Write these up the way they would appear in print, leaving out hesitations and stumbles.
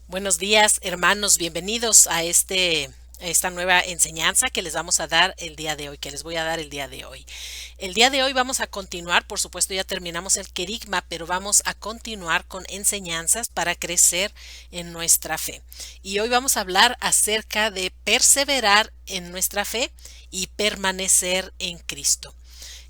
Buenos días, hermanos, bienvenidos a esta nueva enseñanza que les vamos a dar el día de hoy, que les voy a dar el día de hoy. El día de hoy vamos a continuar, por supuesto ya terminamos el querigma, pero vamos a continuar con enseñanzas para crecer en nuestra fe. Y hoy vamos a hablar acerca de perseverar en nuestra fe y permanecer en Cristo.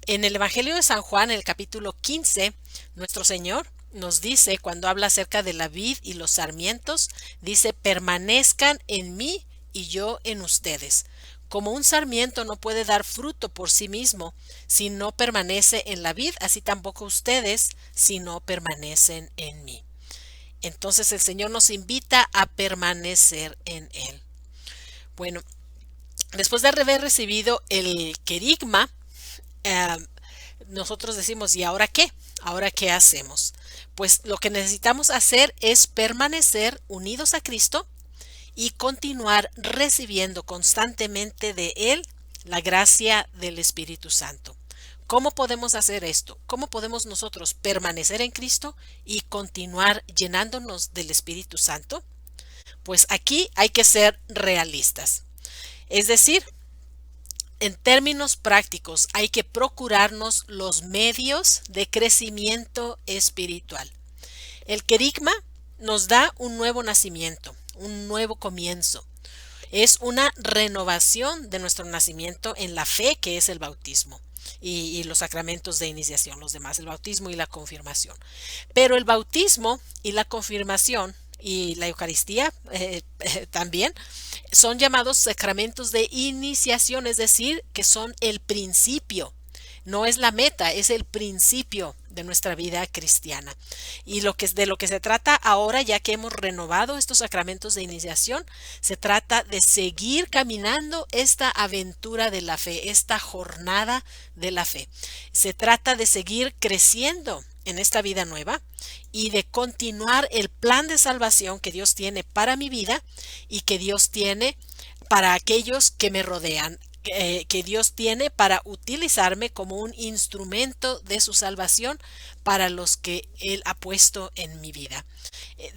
En el Evangelio de San Juan, en el capítulo 15, nuestro Señor nos dice, cuando habla acerca de la vid y los sarmientos, dice, permanezcan en mí y yo en ustedes. Como un sarmiento no puede dar fruto por sí mismo si no permanece en la vid, así tampoco ustedes si no permanecen en mí. Entonces el Señor nos invita a permanecer en Él. Bueno, después de haber recibido el querigma, eh, nosotros decimos, ¿y ahora qué? ¿Ahora qué hacemos? Pues lo que necesitamos hacer es permanecer unidos a Cristo y continuar recibiendo constantemente de Él la gracia del Espíritu Santo. ¿Cómo podemos hacer esto? ¿Cómo podemos nosotros permanecer en Cristo y continuar llenándonos del Espíritu Santo? Pues aquí hay que ser realistas. Es decir, en términos prácticos, hay que procurarnos los medios de crecimiento espiritual. El querigma nos da un nuevo nacimiento, un nuevo comienzo. Es una renovación de nuestro nacimiento en la fe, que es el bautismo, y los sacramentos de iniciación, los demás, el bautismo y la confirmación. Pero el bautismo y la confirmación y la Eucaristía también son llamados sacramentos de iniciación, es decir, que son el principio. No es la meta, es el principio de nuestra vida cristiana. Y de lo que se trata ahora, ya que hemos renovado estos sacramentos de iniciación, se trata de seguir caminando esta aventura de la fe, esta jornada de la fe. Se trata de seguir creciendo en esta vida nueva y de continuar el plan de salvación que Dios tiene para mi vida y que Dios tiene para aquellos que me rodean, que Dios tiene para utilizarme como un instrumento de su salvación para los que Él ha puesto en mi vida.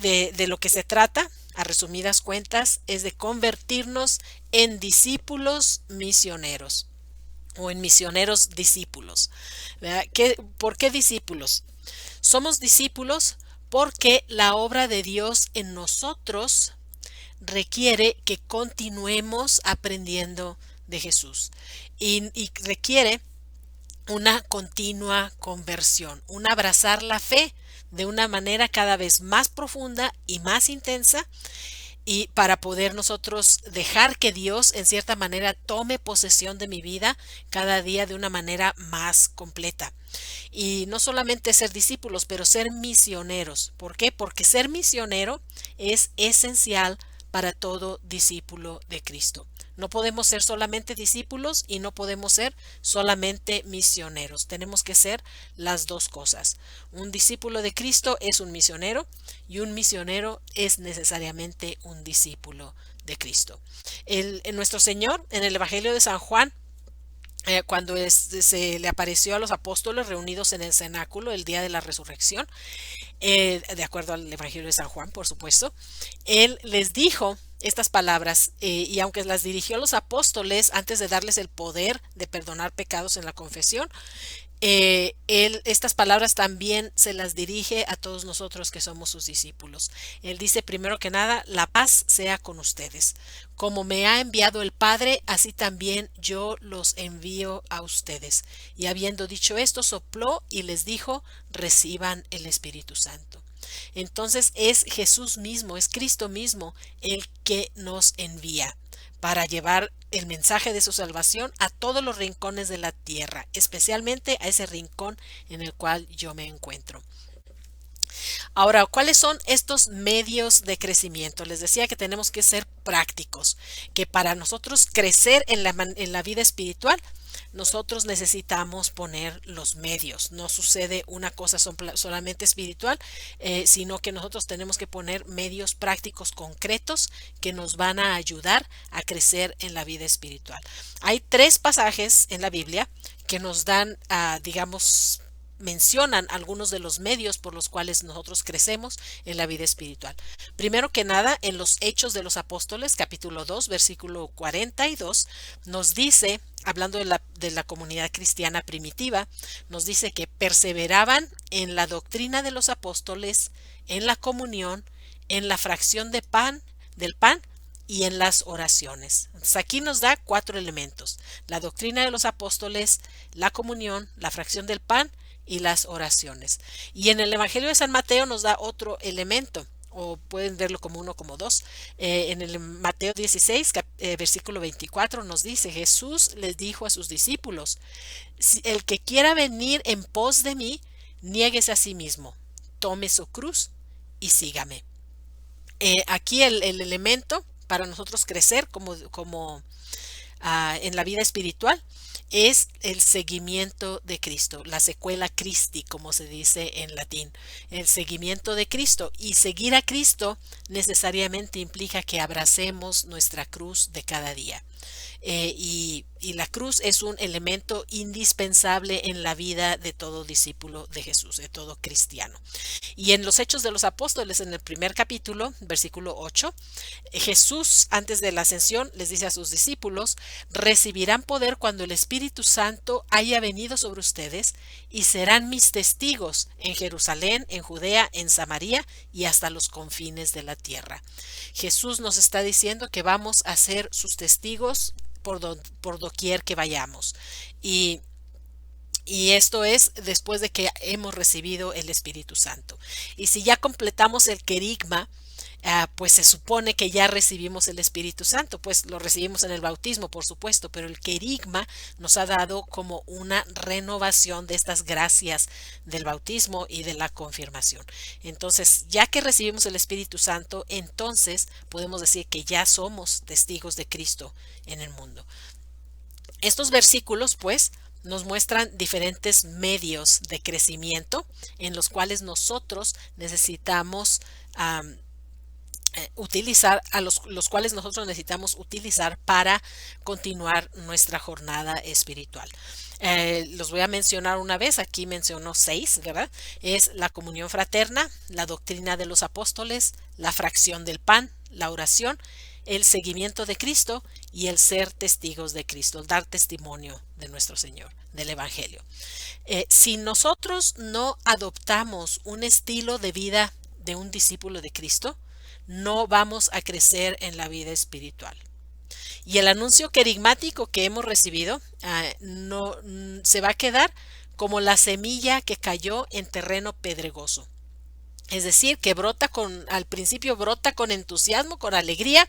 De lo que se trata, a resumidas cuentas, es de convertirnos en discípulos misioneros o en misioneros discípulos. ¿Por qué discípulos? Somos discípulos porque la obra de Dios en nosotros requiere que continuemos aprendiendo de Jesús y requiere una continua conversión, un abrazar la fe de una manera cada vez más profunda y más intensa y para poder nosotros dejar que Dios en cierta manera tome posesión de mi vida cada día de una manera más completa. Y no solamente ser discípulos, pero ser misioneros. ¿Por qué? Porque ser misionero es esencial para todo discípulo de Cristo. No podemos ser solamente discípulos y no podemos ser solamente misioneros. Tenemos que ser las dos cosas. Un discípulo de Cristo es un misionero y un misionero es necesariamente un discípulo de Cristo. En nuestro Señor, en el Evangelio de San Juan, cuando se le apareció a los apóstoles reunidos en el cenáculo el día de la resurrección, de acuerdo al Evangelio de San Juan, por supuesto, él les dijo estas palabras y aunque las dirigió a los apóstoles antes de darles el poder de perdonar pecados en la confesión, estas palabras también se las dirige a todos nosotros que somos sus discípulos. Él dice primero que nada, la paz sea con ustedes. Como me ha enviado el Padre, así también yo los envío a ustedes. Y habiendo dicho esto, sopló y les dijo, reciban el Espíritu Santo. Entonces es Jesús mismo, es Cristo mismo el que nos envía para llevar el mensaje de su salvación a todos los rincones de la tierra, especialmente a ese rincón en el cual yo me encuentro. Ahora, ¿cuáles son estos medios de crecimiento? Les decía que tenemos que ser prácticos, que para nosotros crecer en la vida espiritual, nosotros necesitamos poner los medios. No sucede una cosa solamente espiritual, sino que nosotros tenemos que poner medios prácticos concretos que nos van a ayudar a crecer en la vida espiritual. Hay tres pasajes en la Biblia que nos dan, digamos, mencionan algunos de los medios por los cuales nosotros crecemos en la vida espiritual. Primero que nada, en los Hechos de los Apóstoles, capítulo 2, versículo 42, nos dice, hablando de la comunidad cristiana primitiva, nos dice que perseveraban en la doctrina de los apóstoles, en la comunión, en la fracción del pan y en las oraciones. Entonces aquí nos da 4 elementos: la doctrina de los apóstoles, la comunión, la fracción del pan y las oraciones. Y en el Evangelio de San Mateo nos da otro elemento, o pueden verlo como uno, como dos. En el Mateo 16, versículo 24, nos dice: Jesús les dijo a sus discípulos, el que quiera venir en pos de mí, niéguese a sí mismo, tome su cruz y sígame. Aquí el elemento para nosotros crecer como en la vida espiritual es el seguimiento de Cristo, la sequela Christi, como se dice en latín, el seguimiento de Cristo. Y seguir a Cristo necesariamente implica que abracemos nuestra cruz de cada día. Y la cruz es un elemento indispensable en la vida de todo discípulo de Jesús, de todo cristiano. Y en los Hechos de los Apóstoles, en el primer capítulo, versículo 8, Jesús, antes de la ascensión, les dice a sus discípulos: recibirán poder cuando el Espíritu Santo haya venido sobre ustedes, y serán mis testigos en Jerusalén, en Judea, en Samaria y hasta los confines de la tierra. Jesús nos está diciendo que vamos a ser sus testigos por doquier que vayamos. Y esto es después de que hemos recibido el Espíritu Santo. Y si ya completamos el querigma, pues se supone que ya recibimos el Espíritu Santo, pues lo recibimos en el bautismo, por supuesto, pero el querigma nos ha dado como una renovación de estas gracias del bautismo y de la confirmación. Entonces, ya que recibimos el Espíritu Santo, entonces podemos decir que ya somos testigos de Cristo en el mundo. Estos versículos, pues, nos muestran diferentes medios de crecimiento en los cuales nosotros necesitamos utilizar, los cuales nosotros necesitamos utilizar para continuar nuestra jornada espiritual. Los voy a mencionar una vez. Aquí mencionó 6, ¿verdad? Es la comunión fraterna, la doctrina de los apóstoles, la fracción del pan, la oración, el seguimiento de Cristo y el ser testigos de Cristo, el dar testimonio de nuestro Señor, del Evangelio. Si nosotros no adoptamos un estilo de vida de un discípulo de Cristo, no vamos a crecer en la vida espiritual. Y el anuncio querigmático que hemos recibido no se va a quedar como la semilla que cayó en terreno pedregoso. Es decir, que al principio brota con entusiasmo, con alegría,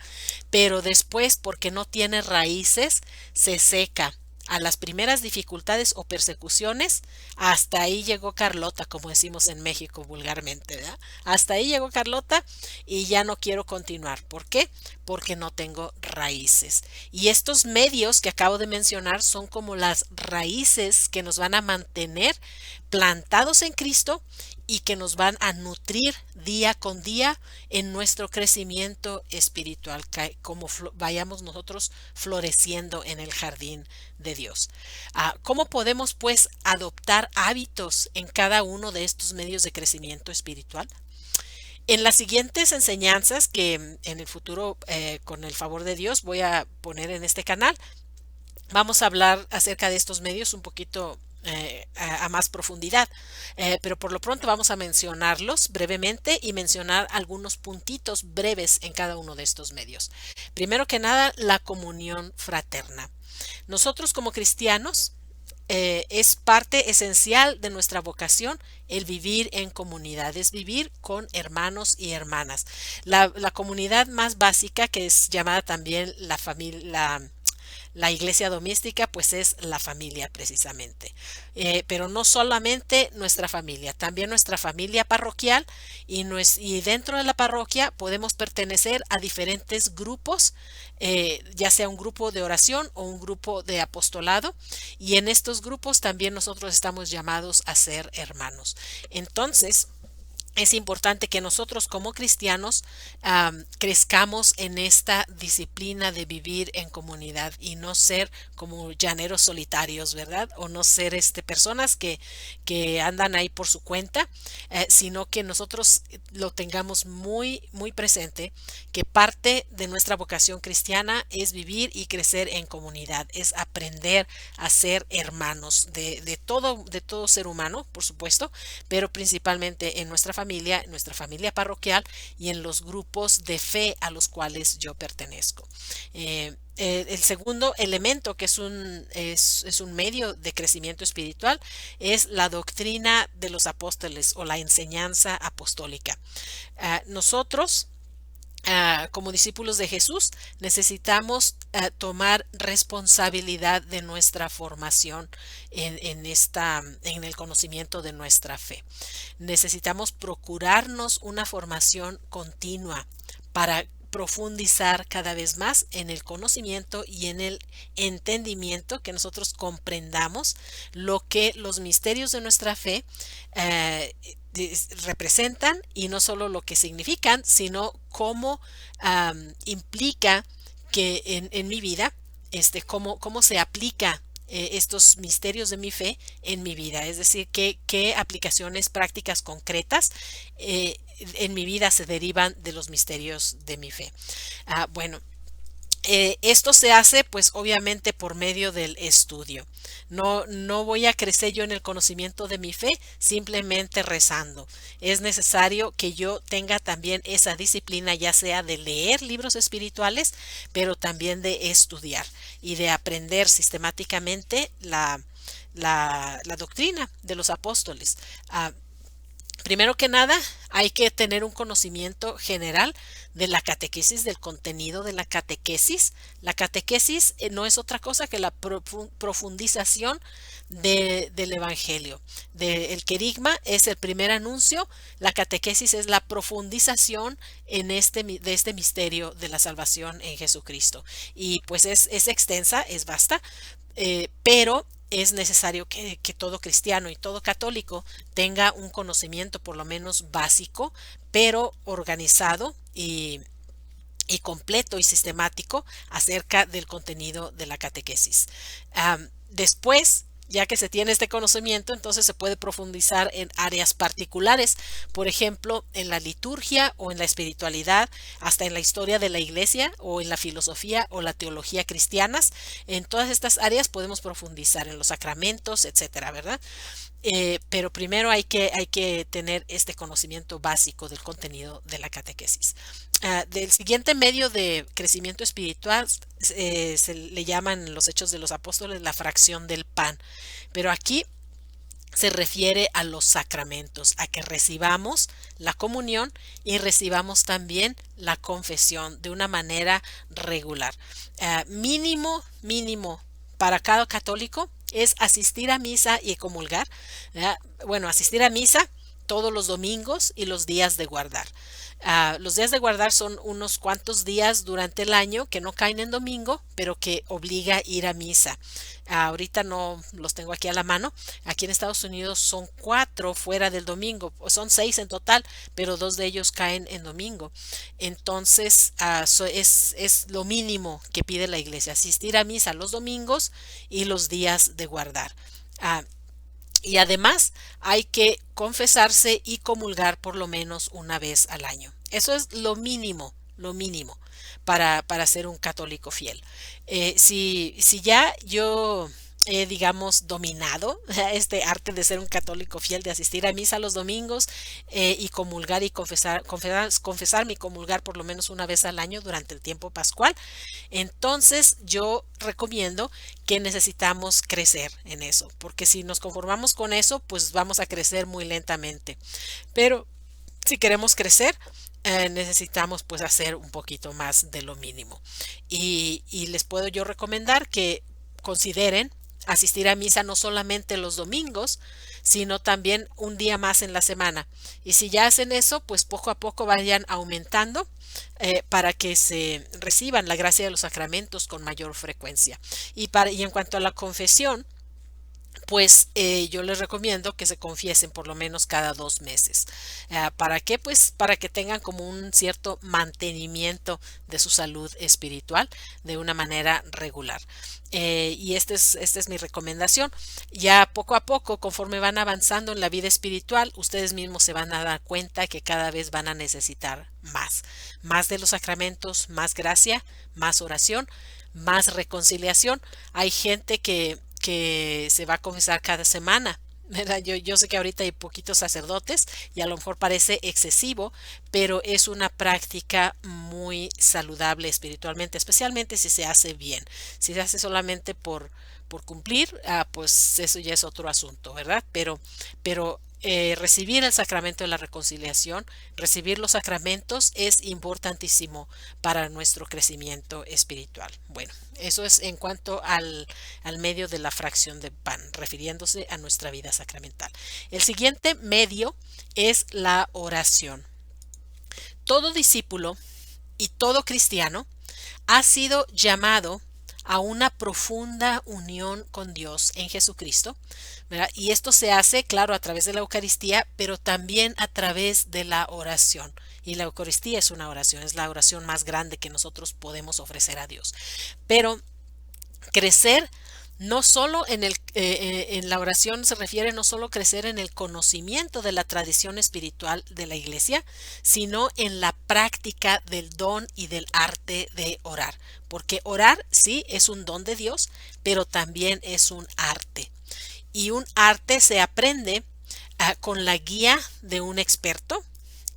pero después, porque no tiene raíces, se seca. A las primeras dificultades o persecuciones, hasta ahí llegó Carlota, como decimos en México vulgarmente, ¿verdad? Hasta ahí llegó Carlota y ya no quiero continuar. ¿Por qué? Porque no tengo raíces. Y estos medios que acabo de mencionar son como las raíces que nos van a mantener plantados en Cristo y que nos van a nutrir día con día en nuestro crecimiento espiritual, como vayamos nosotros floreciendo en el jardín de Dios. ¿Cómo podemos pues adoptar hábitos en cada uno de estos medios de crecimiento espiritual? En las siguientes enseñanzas que en el futuro, con el favor de Dios, voy a poner en este canal, vamos a hablar acerca de estos medios un poquito a más profundidad, pero por lo pronto vamos a mencionarlos brevemente y mencionar algunos puntitos breves en cada uno de estos medios. Primero que nada, la comunión fraterna. Nosotros como cristianos es parte esencial de nuestra vocación el vivir en comunidades, vivir con hermanos y hermanas. La comunidad más básica, que es llamada también la familia, la iglesia doméstica, pues es la familia precisamente. Pero no solamente nuestra familia, también nuestra familia parroquial y dentro de la parroquia podemos pertenecer a diferentes grupos, ya sea un grupo de oración o un grupo de apostolado, y en estos grupos también nosotros estamos llamados a ser hermanos. Entonces, es importante que nosotros como cristianos crezcamos en esta disciplina de vivir en comunidad y no ser como llaneros solitarios, ¿verdad? O no ser personas que andan ahí por su cuenta, sino que nosotros lo tengamos muy, muy presente, que parte de nuestra vocación cristiana es vivir y crecer en comunidad, es aprender a ser hermanos de todo ser humano, por supuesto, pero principalmente en nuestra familia parroquial y en los grupos de fe a los cuales yo pertenezco. El segundo elemento que es un medio de crecimiento espiritual es la doctrina de los apóstoles o la enseñanza apostólica. Nosotros como discípulos de Jesús, necesitamos tomar responsabilidad de nuestra formación en el conocimiento de nuestra fe. Necesitamos procurarnos una formación continua para profundizar cada vez más en el conocimiento y en el entendimiento, que nosotros comprendamos lo que los misterios de nuestra fe eh, representan, y no solo lo que significan, sino cómo implica que en mi vida, cómo se aplica estos misterios de mi fe en mi vida, es decir, qué aplicaciones prácticas concretas en mi vida se derivan de los misterios de mi fe. Bueno, esto se hace pues obviamente por medio del estudio. No voy a crecer yo en el conocimiento de mi fe simplemente rezando. Es necesario que yo tenga también esa disciplina, ya sea de leer libros espirituales, pero también de estudiar y de aprender sistemáticamente la doctrina de los apóstoles. Primero que nada, hay que tener un conocimiento general de la catequesis, del contenido de la catequesis. La catequesis no es otra cosa que la profundización del Evangelio. El querigma es el primer anuncio, la catequesis es la profundización de este misterio de la salvación en Jesucristo. Y pues es extensa, es vasta, pero es necesario que todo cristiano y todo católico tenga un conocimiento por lo menos básico, pero organizado y completo y sistemático acerca del contenido de la catequesis. Después, ya que se tiene este conocimiento, entonces se puede profundizar en áreas particulares, por ejemplo, en la liturgia o en la espiritualidad, hasta en la historia de la iglesia o en la filosofía o la teología cristianas. En todas estas áreas podemos profundizar en los sacramentos, etcétera, ¿verdad? Pero primero hay que tener este conocimiento básico del contenido de la catequesis. Del siguiente medio de crecimiento espiritual se le llaman los Hechos de los Apóstoles la fracción del pan, pero aquí se refiere a los sacramentos, a que recibamos la comunión y recibamos también la confesión de una manera regular. Mínimo para cada católico es asistir a misa y comulgar. Bueno, asistir a misa todos los domingos y los días de guardar. Los días de guardar son unos cuantos días durante el año que no caen en domingo, pero que obliga a ir a misa. Ahorita no los tengo aquí a la mano. Aquí en Estados Unidos son 4 fuera del domingo, son 6 en total, pero 2 de ellos caen en domingo. Entonces, es lo mínimo que pide la iglesia, asistir a misa los domingos y los días de guardar. Y además hay que confesarse y comulgar por lo menos una vez al año. Eso es lo mínimo para ser un católico fiel. Si ya yo he, digamos, dominado este arte de ser un católico fiel, de asistir a misa los domingos y comulgar y confesarme y comulgar por lo menos una vez al año durante el tiempo pascual, entonces yo recomiendo que necesitamos crecer en eso, porque si nos conformamos con eso, pues vamos a crecer muy lentamente. Pero si queremos crecer, necesitamos pues hacer un poquito más de lo mínimo. Y les puedo yo recomendar que consideren asistir a misa no solamente los domingos, sino también un día más en la semana. Y si ya hacen eso, pues poco a poco vayan aumentando para que se reciban la gracia de los sacramentos con mayor frecuencia. Y en cuanto a la confesión, pues yo les recomiendo que se confiesen por lo menos cada 2 meses. ¿Para qué? Pues para que tengan como un cierto mantenimiento de su salud espiritual de una manera regular. Y esta es mi recomendación. Ya poco a poco, conforme van avanzando en la vida espiritual, ustedes mismos se van a dar cuenta que cada vez van a necesitar más de los sacramentos, más gracia, más oración, más reconciliación. Hay gente que se va a confesar cada semana, ¿verdad? Yo sé que ahorita hay poquitos sacerdotes y a lo mejor parece excesivo, pero es una práctica muy saludable espiritualmente, especialmente si se hace bien. Si se hace solamente por cumplir, pues eso ya es otro asunto, ¿verdad? Pero recibir el sacramento de la reconciliación, recibir los sacramentos es importantísimo para nuestro crecimiento espiritual. Bueno, eso es en cuanto al medio de la fracción de pan, refiriéndose a nuestra vida sacramental. El siguiente medio es la oración. Todo discípulo y todo cristiano ha sido llamado a una profunda unión con Dios en Jesucristo, ¿verdad? Y esto se hace, claro, a través de la Eucaristía, pero también a través de la oración. Y la Eucaristía es una oración, es la oración más grande que nosotros podemos ofrecer a Dios. Pero crecer no solo en la oración se refiere no solo crecer en el conocimiento de la tradición espiritual de la iglesia, sino en la práctica del don y del arte de orar. Porque orar sí es un don de Dios, pero también es un arte. Y un arte se aprende con la guía de un experto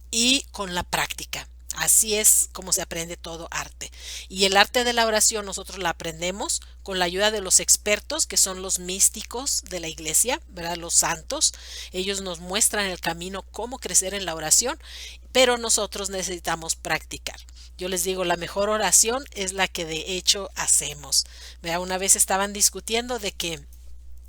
y con la práctica. Así es como se aprende todo arte. Y el arte de la oración nosotros la aprendemos con la ayuda de los expertos, que son los místicos de la iglesia, ¿verdad? Los santos. Ellos nos muestran el camino, cómo crecer en la oración, pero nosotros necesitamos practicar. Yo les digo, la mejor oración es la que de hecho hacemos. ¿Verdad? Una vez estaban discutiendo de que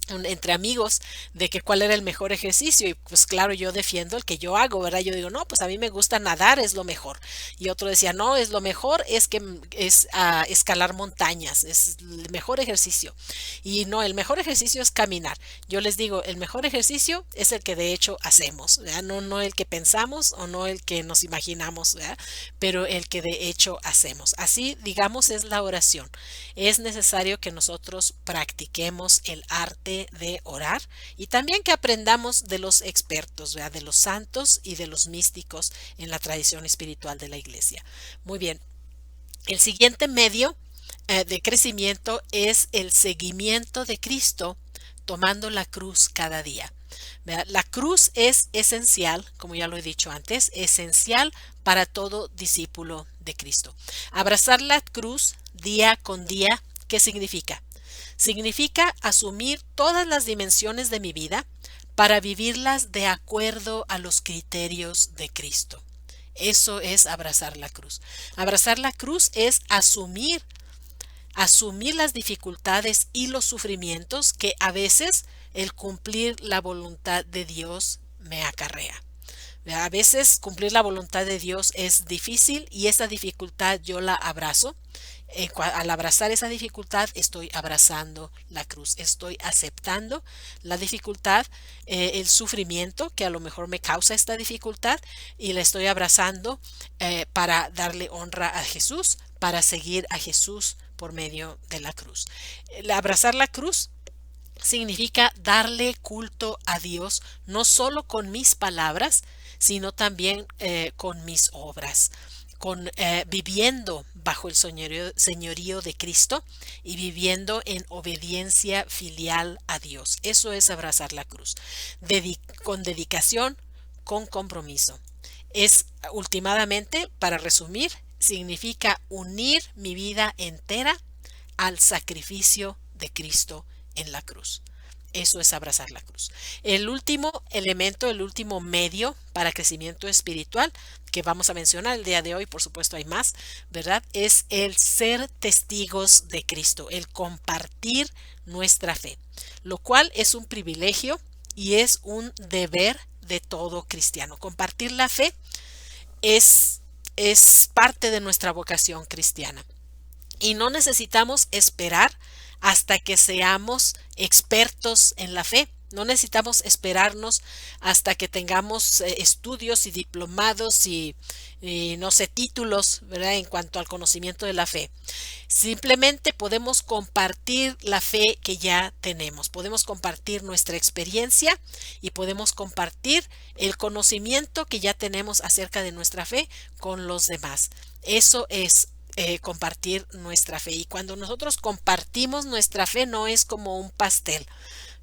entre amigos de que cuál era el mejor ejercicio y pues claro yo defiendo el que yo hago, ¿verdad? Yo digo, no, pues a mí me gusta nadar, es lo mejor. Y otro decía, no, es lo mejor, es que es escalar montañas, es el mejor ejercicio. Y no, el mejor ejercicio es caminar. Yo les digo, el mejor ejercicio es el que de hecho hacemos, ¿verdad? No el que pensamos o no el que nos imaginamos, ¿verdad? Pero el que de hecho hacemos. Así, digamos, es la oración. Es necesario que nosotros practiquemos el arte de orar y también que aprendamos de los expertos, ¿verdad? De los santos y de los místicos en la tradición espiritual de la iglesia. Muy bien, el siguiente medio de crecimiento es el seguimiento de Cristo tomando la cruz cada día. ¿Verdad? La cruz es esencial, como ya lo he dicho antes, esencial para todo discípulo de Cristo. Abrazar la cruz día con día, ¿qué significa? Significa asumir todas las dimensiones de mi vida para vivirlas de acuerdo a los criterios de Cristo. Eso es abrazar la cruz. Abrazar la cruz es asumir las dificultades y los sufrimientos que a veces el cumplir la voluntad de Dios me acarrea. A veces cumplir la voluntad de Dios es difícil y esa dificultad yo la abrazo. Al abrazar esa dificultad estoy abrazando la cruz, estoy aceptando la dificultad, el sufrimiento que a lo mejor me causa esta dificultad y la estoy abrazando para darle honra a Jesús, para seguir a Jesús por medio de la cruz. Abrazar la cruz significa darle culto a Dios no solo con mis palabras, sino también con mis obras, viviendo bajo el señorío de Cristo y viviendo en obediencia filial a Dios. Eso es abrazar la cruz, con dedicación, con compromiso. Es últimamente, para resumir, significa unir mi vida entera al sacrificio de Cristo en la cruz. Eso es abrazar la cruz. El último elemento, el último medio para crecimiento espiritual que vamos a mencionar el día de hoy, por supuesto hay más, ¿verdad? Es el ser testigos de Cristo, el compartir nuestra fe, lo cual es un privilegio y es un deber de todo cristiano. Compartir la fe es parte de nuestra vocación cristiana. Y no necesitamos esperar hasta que seamos expertos en la fe. No necesitamos esperarnos hasta que tengamos estudios y diplomados y no sé, títulos, ¿verdad? En cuanto al conocimiento de la fe. Simplemente podemos compartir la fe que ya tenemos, podemos compartir nuestra experiencia y podemos compartir el conocimiento que ya tenemos acerca de nuestra fe con los demás. Eso es compartir nuestra fe. Y cuando nosotros compartimos nuestra fe no es como un pastel.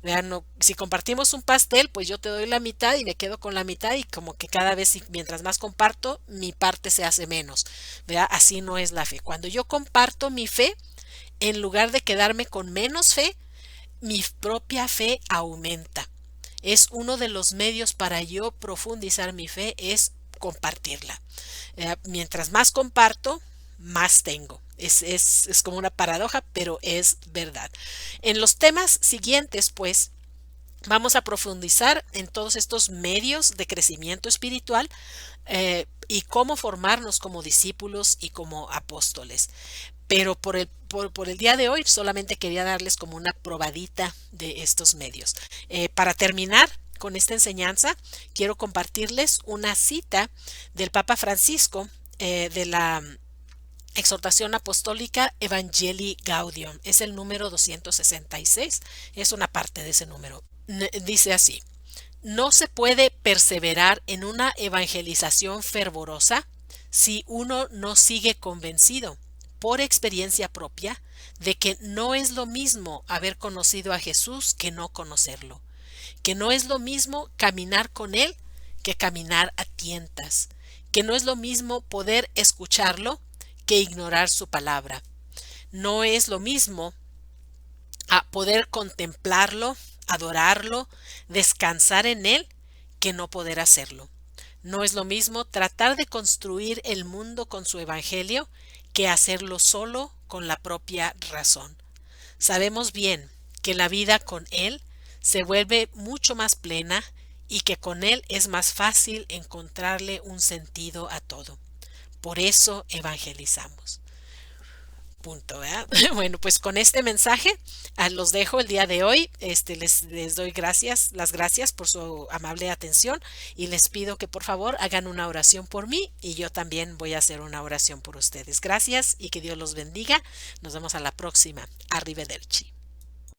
Vean, no, si compartimos un pastel, pues yo te doy la mitad y me quedo con la mitad y como que cada vez, mientras más comparto, mi parte se hace menos. ¿Verdad? Así no es la fe. Cuando yo comparto mi fe, en lugar de quedarme con menos fe, mi propia fe aumenta. Es uno de los medios para yo profundizar mi fe, es compartirla. Mientras más comparto, más tengo. Es como una paradoja, pero es verdad. En los temas siguientes, pues, vamos a profundizar en todos estos medios de crecimiento espiritual y cómo formarnos como discípulos y como apóstoles. Pero por el día de hoy solamente quería darles como una probadita de estos medios. Para terminar con esta enseñanza, quiero compartirles una cita del Papa Francisco de la exhortación apostólica Evangelii Gaudium. Es el número 266. Es una parte de ese número. Dice así: no se puede perseverar en una evangelización fervorosa si uno no sigue convencido por experiencia propia de que no es lo mismo haber conocido a Jesús que no conocerlo, que no es lo mismo caminar con Él que caminar a tientas, que no es lo mismo poder escucharlo que ignorar su palabra. No es lo mismo poder contemplarlo, adorarlo, descansar en Él, que no poder hacerlo. No es lo mismo tratar de construir el mundo con su evangelio que hacerlo solo con la propia razón. Sabemos bien que la vida con Él se vuelve mucho más plena y que con Él es más fácil encontrarle un sentido a todo. Por eso evangelizamos. Punto, ¿verdad? Bueno, pues con este mensaje los dejo el día de hoy. Les doy las gracias por su amable atención y les pido que por favor hagan una oración por mí y yo también voy a hacer una oración por ustedes. Gracias y que Dios los bendiga. Nos vemos a la próxima. Arrivederci.